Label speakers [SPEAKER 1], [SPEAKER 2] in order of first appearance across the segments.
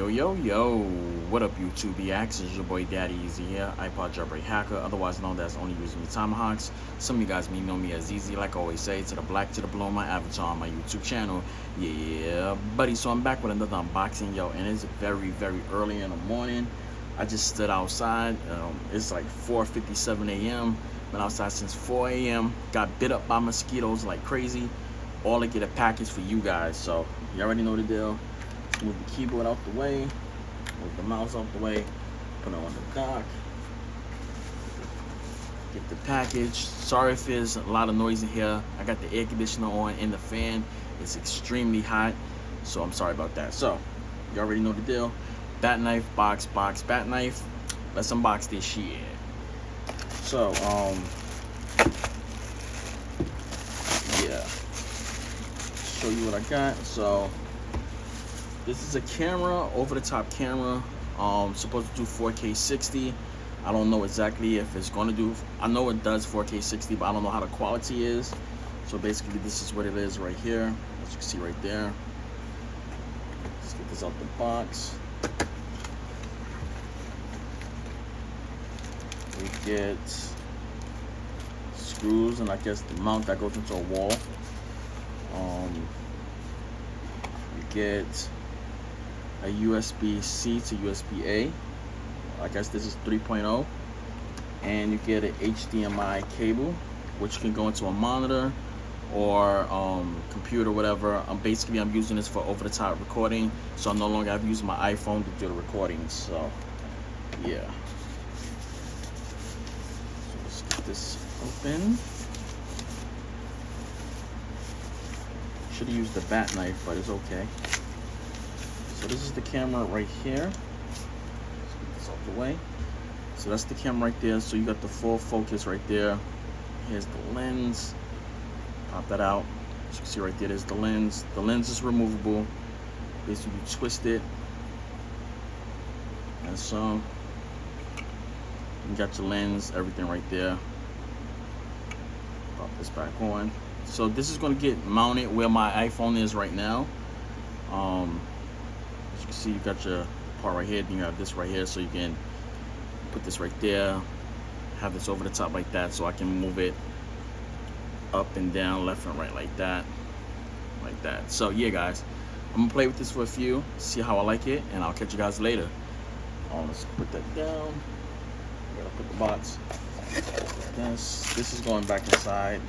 [SPEAKER 1] Yo, what up YouTube EX? It's your boy Daddy Easy here, iPod jailbreak hacker, otherwise known as only using the tomahawks. Some of you guys may know me as Easy, like I always say, to the black to the blue on my avatar on my YouTube channel. Yeah, buddy, so I'm back with another unboxing, yo, and it's very early in the morning. I just stood outside, it's like 4:57 a.m. Been outside since 4 a.m. Got bit up by mosquitoes like crazy, all to get a package for you guys, so you already know the deal. Move the keyboard out the way, move the mouse out the way, put it on the dock, get the package. Sorry if there's a lot of noise in here. I got the air conditioner on and the fan. It's extremely hot, so I'm sorry about that. So you already know the deal. Bat knife, box, bat knife. Let's unbox this shit. So yeah, show you what I got. So this is a camera, over-the-top camera, supposed to do 4K 60. I don't know exactly if it's going to do, I know it does 4K 60, but I don't know how the quality is. So basically this is what it is right here, as you can see right there. Let's get this out the box. We get screws and I guess the mount that goes into a wall. We get a USB-C to USB-A. I guess this is 3.0. And you get an HDMI cable, which can go into a monitor or computer, whatever. I'm using this for over-the-top recording, so I'm no longer have to use my iPhone to do the recordings. So yeah. So let's get this open. Should have used the bat knife, but it's okay. So this is the camera right here. Let's get this out the way. So that's the camera right there. So you got the full focus right there. Here's the lens. Pop that out. As you can see right there, there's the lens. The lens is removable. Basically, you twist it. And so you got your lens, everything right there. Pop this back on. So this is going to get mounted where my iPhone is right now. As you can see, you got your part right here, then you have this right here, so you can put this right there, have this over the top like that, so I can move it up and down, left and right like that. So yeah guys, I'm gonna play with this for a few, see how I like it, and I'll catch you guys later. Let's put that down. I gotta put the box. This is going back inside.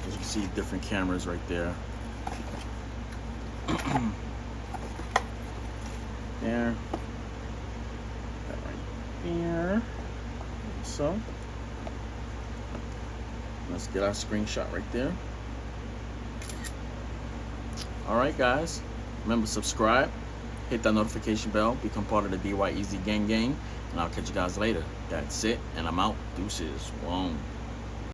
[SPEAKER 1] As you can see, different cameras right there. There. That right there. So let's get our screenshot right there. Alright guys, remember subscribe, hit that notification bell, become part of the DY Easy gang, and I'll catch you guys later. That's it, and I'm out. Deuces. Whoa.